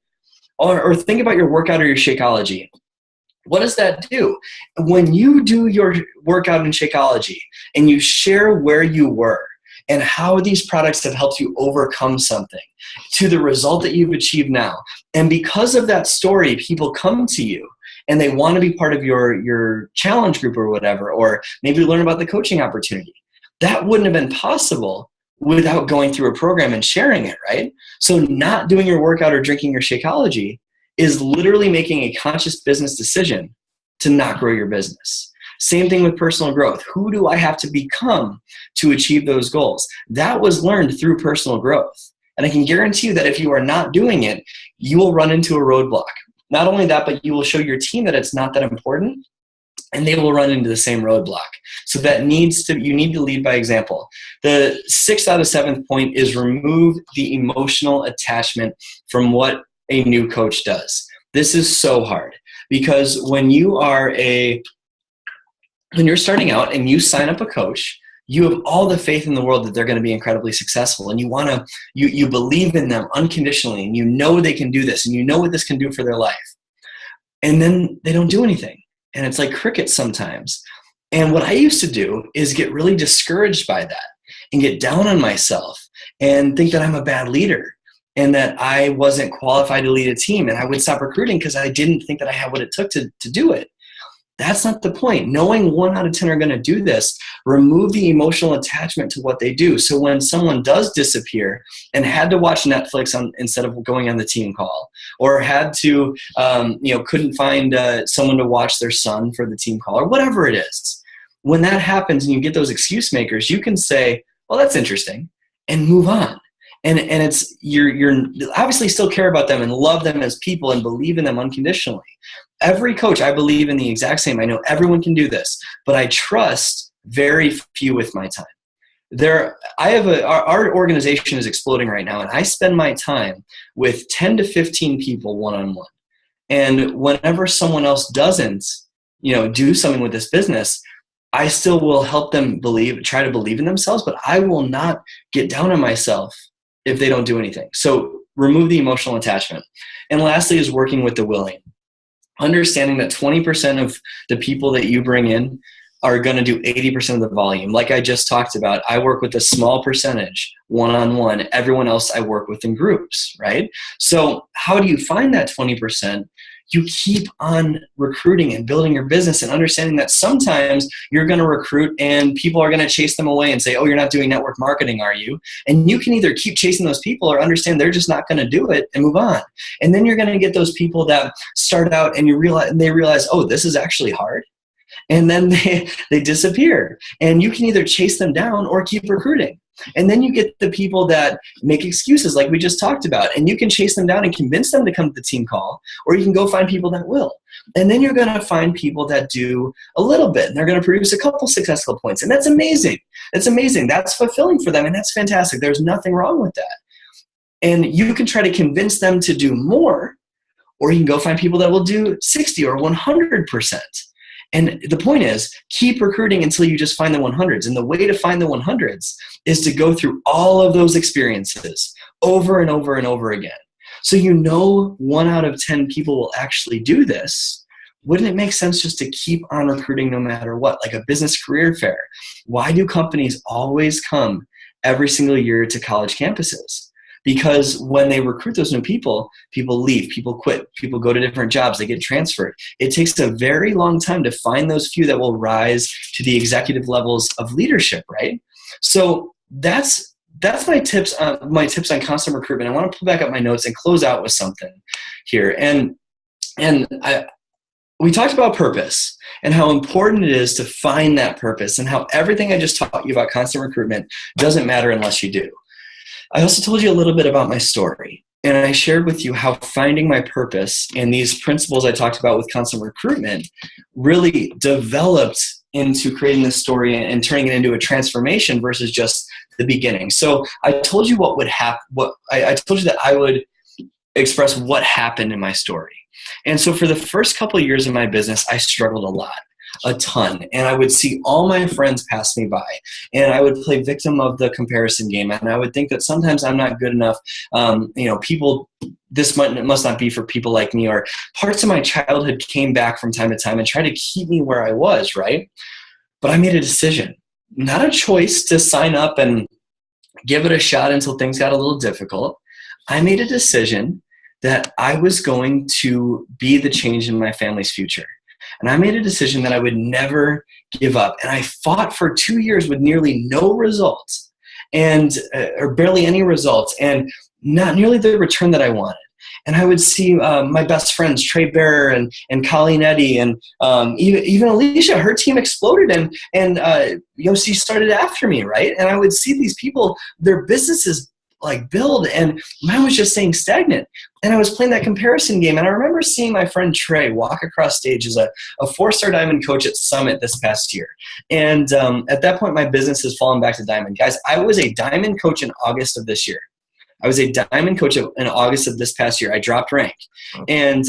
Or think about your workout or your Shakeology. What does that do? When you do your workout in Shakeology and you share where you were and how these products have helped you overcome something to the result that you've achieved now. And because of that story, people come to you and they want to be part of your challenge group or whatever, or maybe learn about the coaching opportunity. That wouldn't have been possible without going through a program and sharing it, right? So not doing your workout or drinking your Shakeology is literally making a conscious business decision to not grow your business. Same thing with personal growth. Who do I have to become to achieve those goals? That was learned through personal growth. And I can guarantee you that if you are not doing it, you will run into a roadblock. Not only that, but you will show your team that it's not that important, and they will run into the same roadblock. So you need to lead by example. The 6th out of 7th point is remove the emotional attachment from what a new coach does. This is so hard because when you're starting out and you sign up a coach, you have all the faith in the world that they're going to be incredibly successful, and you believe in them unconditionally, and you know they can do this, and you know what this can do for their life. And then they don't do anything, and it's like crickets sometimes. And what I used to do is get really discouraged by that and get down on myself and think that I'm a bad leader and that I wasn't qualified to lead a team, and I would stop recruiting because I didn't think that I had what it took to do it. That's not the point. Knowing 1 out of 10 are going to do this, remove the emotional attachment to what they do. So when someone does disappear and had to watch Netflix instead of going on the team call, or had to, couldn't find someone to watch their son for the team call, or whatever it is, when that happens and you get those excuse makers, you can say, well, that's interesting, and move on. And it's you're obviously still care about them and love them as people and believe in them unconditionally. Every coach, I believe in the exact same. I know everyone can do this, but I trust very few with my time. Our organization is exploding right now, and I spend my time with 10 to 15 people one-on-one. And whenever someone else doesn't, do something with this business, I still will help them try to believe in themselves, but I will not get down on myself if they don't do anything. So remove the emotional attachment. And lastly is working with the willing. Understanding that 20% of the people that you bring in are going to do 80% of the volume. Like I just talked about, I work with a small percentage one-on-one. Everyone else I work with in groups, right? So how do you find that 20%? You keep on recruiting and building your business and understanding that sometimes you're going to recruit and people are going to chase them away and say, oh, you're not doing network marketing, are you? And you can either keep chasing those people or understand they're just not going to do it and move on. And then you're going to get those people that start out and they realize, oh, this is actually hard. And then they disappear. And you can either chase them down or keep recruiting. And then you get the people that make excuses like we just talked about, and you can chase them down and convince them to come to the team call, or you can go find people that will. And then you're going to find people that do a little bit, and they're going to produce a couple successful points. And that's amazing. That's amazing. That's fulfilling for them, and that's fantastic. There's nothing wrong with that. And you can try to convince them to do more, or you can go find people that will do 60 or 100%. And the point is, keep recruiting until you just find the 100s. And the way to find the 100s is to go through all of those experiences over and over and over again. So you know 1 out of 10 people will actually do this. Wouldn't it make sense just to keep on recruiting no matter what, like a business career fair? Why do companies always come every single year to college campuses? Because when they recruit those new people, people leave, people quit, people go to different jobs, they get transferred. It takes a very long time to find those few that will rise to the executive levels of leadership, right? So that's my tips on constant recruitment. I want to pull back up my notes and close out with something here. We talked about purpose and how important it is to find that purpose, and how everything I just taught you about constant recruitment doesn't matter unless you do. I also told you a little bit about my story, and I shared with you how finding my purpose and these principles I talked about with constant recruitment really developed into creating this story and turning it into a transformation versus just the beginning. So I told you what would happen. I told you that I would express what happened in my story. And so for the first couple of years of my business, I struggled a ton. And I would see all my friends pass me by, and I would play victim of the comparison game. And I would think that sometimes I'm not good enough. This must not be for people like me, or parts of my childhood came back from time to time and tried to keep me where I was, right? But I made a decision, not a choice to sign up and give it a shot until things got a little difficult. I made a decision that I was going to be the change in my family's future. And I made a decision that I would never give up. And I fought for 2 years with nearly no results, or barely any results, and not nearly the return that I wanted. And I would see my best friends, Trey Bearer and Colleen Eddy, and even Alicia, her team exploded, and she started after me, right? And I would see these people, their businesses like build, and mine was just staying stagnant. And I was playing that comparison game. And I remember seeing my friend Trey walk across stage as a 4-star diamond coach at Summit this past year. And at that point, my business has fallen back to diamond. Guys, I was a diamond coach in August of this year. I was a diamond coach in August of this past year. I dropped rank, and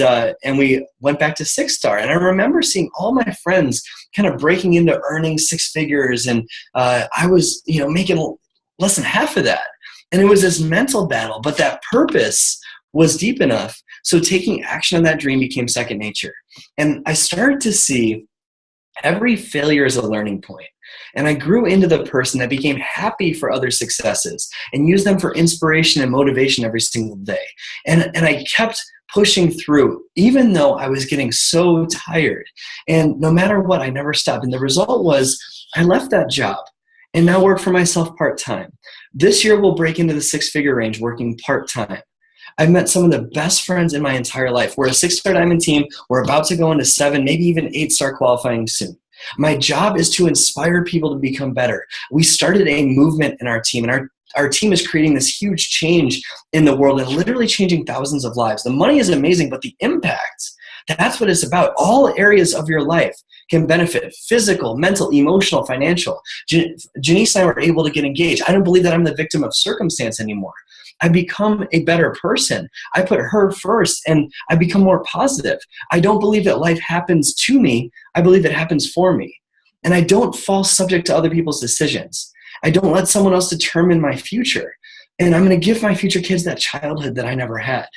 we went back to 6-star. And I remember seeing all my friends kind of breaking into earning 6 figures, and I was making less than half of that. And it was this mental battle, but that purpose was deep enough. So taking action on that dream became second nature. And I started to see every failure as a learning point. And I grew into the person that became happy for other successes and used them for inspiration and motivation every single day. And I kept pushing through, even though I was getting so tired. And no matter what, I never stopped. And the result was I left that job and now work for myself part-time. This year we'll break into the 6-figure range working part-time. I've met some of the best friends in my entire life. We're a 6-star diamond team. We're about to go into 7, maybe even 8-star qualifying soon. My job is to inspire people to become better. We started a movement in our team, and our team is creating this huge change in the world and literally changing thousands of lives. The money is amazing, but the impact, that's what it's about. All areas of your life can benefit: physical, mental, emotional, financial. Janice and I were able to get engaged. I don't believe that I'm the victim of circumstance anymore. I become a better person. I put her first, and I become more positive. I don't believe that life happens to me. I believe it happens for me. And I don't fall subject to other people's decisions. I don't let someone else determine my future. And I'm going to give my future kids that childhood that I never had.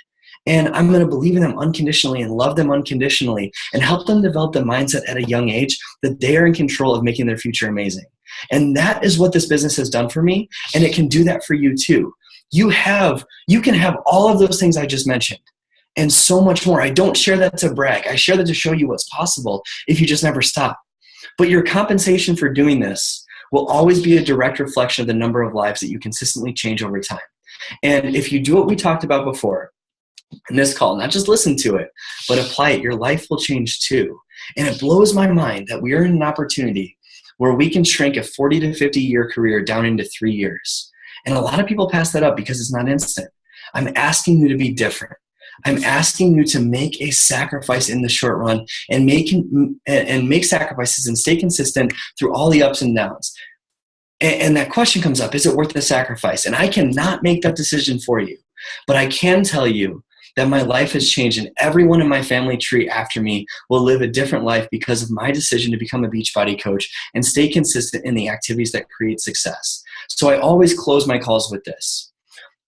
And I'm going to believe in them unconditionally and love them unconditionally and help them develop the mindset at a young age that they are in control of making their future amazing. And that is what this business has done for me. And it can do that for you too. You can have all of those things I just mentioned and so much more. I don't share that to brag. I share that to show you what's possible if you just never stop. But your compensation for doing this will always be a direct reflection of the number of lives that you consistently change over time. And if you do what we talked about before, in this call, not just listen to it, but apply it, your life will change too. And it blows my mind that we are in an opportunity where we can shrink a 40 to 50 year career down into 3 years. And a lot of people pass that up because it's not instant. I'm asking you to be different. I'm asking you to make a sacrifice in the short run and make sacrifices and stay consistent through all the ups and downs. And that question comes up, is it worth the sacrifice? And I cannot make that decision for you, but I can tell you that my life has changed and everyone in my family tree after me will live a different life because of my decision to become a Beachbody coach and stay consistent in the activities that create success. So I always close my calls with this.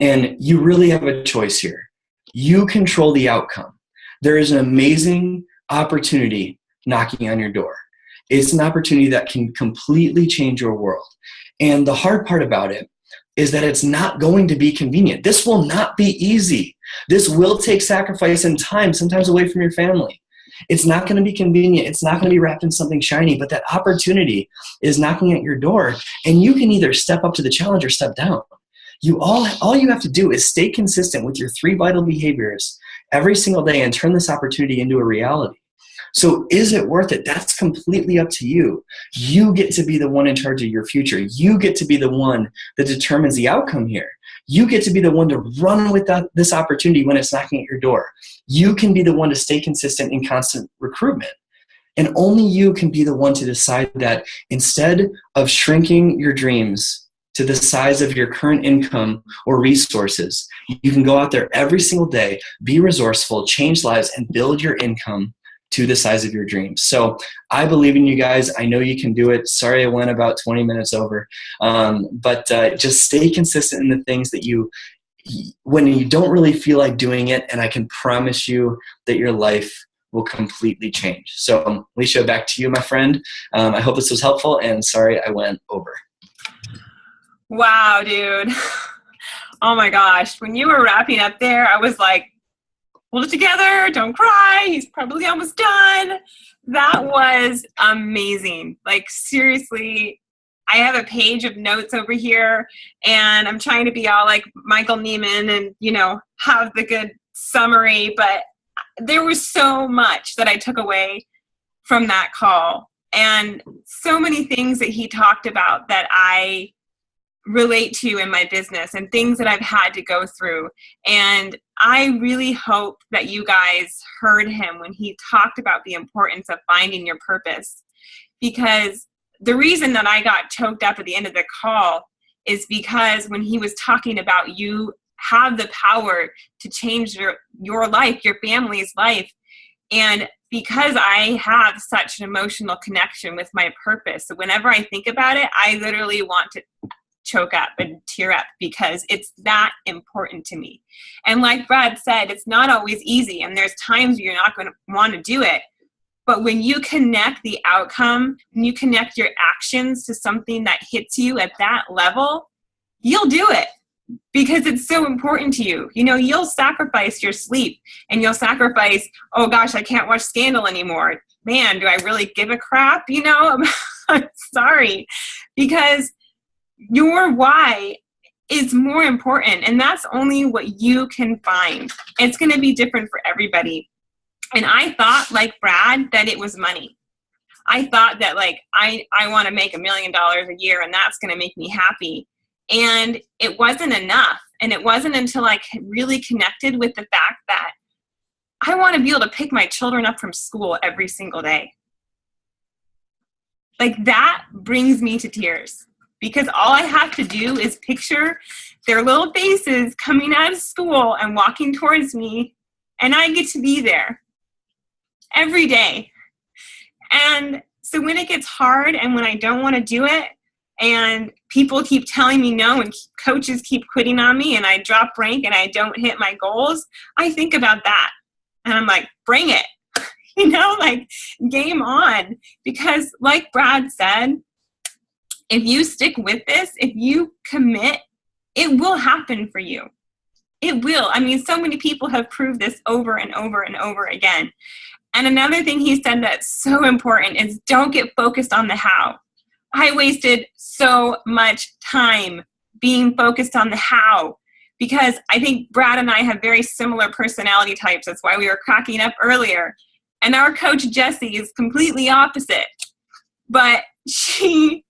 And you really have a choice here. You control the outcome. There is an amazing opportunity knocking on your door. It's an opportunity that can completely change your world. And the hard part about it is that it's not going to be convenient. This will not be easy. This will take sacrifice and time, sometimes away from your family. It's not going to be convenient. It's not going to be wrapped in something shiny, but that opportunity is knocking at your door, and you can either step up to the challenge or step down. All you have to do is stay consistent with your 3 vital behaviors every single day and turn this opportunity into a reality. So is it worth it? That's completely up to you. You get to be the one in charge of your future. You get to be the one that determines the outcome here. You get to be the one to run with this opportunity when it's knocking at your door. You can be the one to stay consistent in constant recruitment. And only you can be the one to decide that instead of shrinking your dreams to the size of your current income or resources, you can go out there every single day, be resourceful, change lives, and build your income to the size of your dreams. So I believe in you guys. I know you can do it. Sorry I went about 20 minutes over. But just stay consistent in the things that when you don't really feel like doing it, and I can promise you that your life will completely change. So Alicia, back to you, my friend. I hope this was helpful, and sorry I went over. Wow, dude. Oh my gosh. When you were wrapping up there, I was like, hold it together, don't cry, he's probably almost done. That was amazing. Like, seriously, I have a page of notes over here, and I'm trying to be all like Michael Neiman and, have the good summary, but there was so much that I took away from that call, and so many things that he talked about that I relate to in my business and things that I've had to go through. And I really hope that you guys heard him when he talked about the importance of finding your purpose, because the reason that I got choked up at the end of the call is because when he was talking about you have the power to change your life, your family's life. And because I have such an emotional connection with my purpose, so whenever I think about it, I literally want to choke up and tear up because it's that important to me. And like Brad said, it's not always easy, and there's times you're not going to want to do it. But when you connect the outcome, when you connect your actions to something that hits you at that level, you'll do it because it's so important to you. You'll sacrifice your sleep, and you'll sacrifice, oh gosh, I can't watch Scandal anymore. Man, do I really give a crap? I'm sorry, because your why is more important, and that's only what you can find. It's going to be different for everybody. And I thought, like Brad, that it was money. I thought that I want to make $1 million a year and that's going to make me happy. And it wasn't enough. And it wasn't until I really connected with the fact that I want to be able to pick my children up from school every single day. That brings me to tears. Because all I have to do is picture their little faces coming out of school and walking towards me, and I get to be there every day. And so when it gets hard and when I don't want to do it, and people keep telling me no, and coaches keep quitting on me, and I drop rank and I don't hit my goals, I think about that. And I'm like, bring it, like game on. Because like Brad said, if you stick with this, if you commit, it will happen for you. It will. I mean, so many people have proved this over and over and over again. And another thing he said that's so important is don't get focused on the how. I wasted so much time being focused on the how, because I think Brad and I have very similar personality types. That's why we were cracking up earlier. And our coach, Jessie, is completely opposite. But she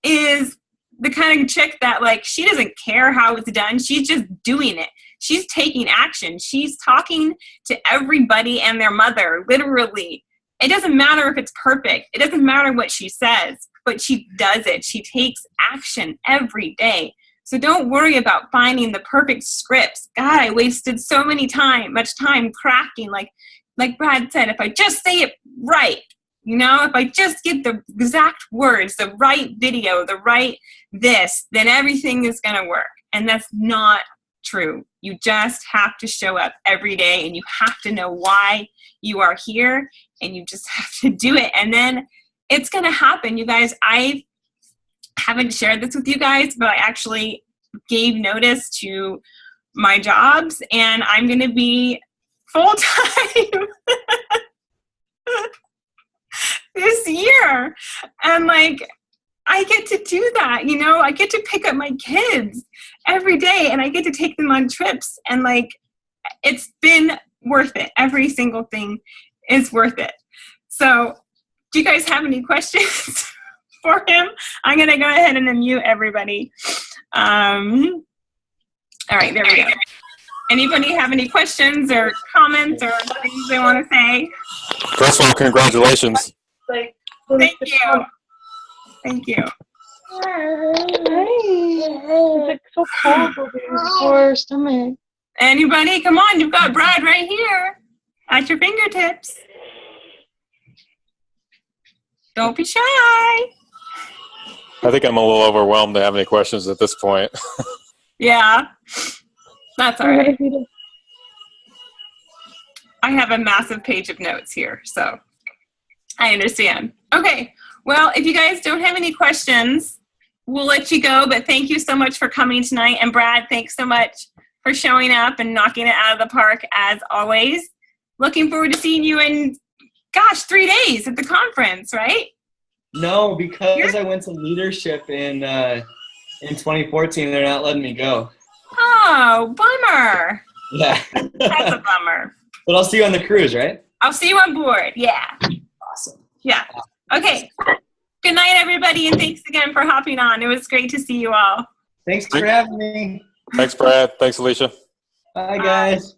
is the kind of chick that, like, she doesn't care how it's done. She's just doing it. She's taking action. She's talking to everybody and their mother, literally. It doesn't matter if it's perfect. It doesn't matter what she says, but she does it. She takes action every day. So don't worry about finding the perfect scripts. God, I wasted so much time crafting. Like Brad said, if I just say it right, if I just get the exact words, the right video, the right this, then everything is going to work. And that's not true. You just have to show up every day, and you have to know why you are here, and you just have to do it. And then it's going to happen. You guys, I haven't shared this with you guys, but I actually gave notice to my jobs, and I'm going to be full-time this year. And I get to do that, I get to pick up my kids every day, and I get to take them on trips, and it's been worth it. Every single thing is worth it. So do you guys have any questions for him? I'm going to go ahead and unmute everybody. All right, there we go. Anybody have any questions or comments or things they want to say? First of all, congratulations. Thank you. Thank you. It's so cold over your poor stomach. Anybody? Come on, you've got Brad right here at your fingertips. Don't be shy. I think I'm a little overwhelmed to have any questions at this point. Yeah, that's all right. I have a massive page of notes here, so I understand. Okay, well, if you guys don't have any questions, we'll let you go, but thank you so much for coming tonight. And Brad, thanks so much for showing up and knocking it out of the park as always. Looking forward to seeing you in, 3 days at the conference, right? No, because I went to leadership in 2014, they're not letting me go. Oh, bummer. Yeah. That's a bummer. But I'll see you on the cruise, right? I'll see you on board. Yeah. Awesome. Yeah. Okay. Good night, everybody, and thanks again for hopping on. It was great to see you all. Thanks for having me. Thanks, Brad. Thanks, Alicia. Bye, guys.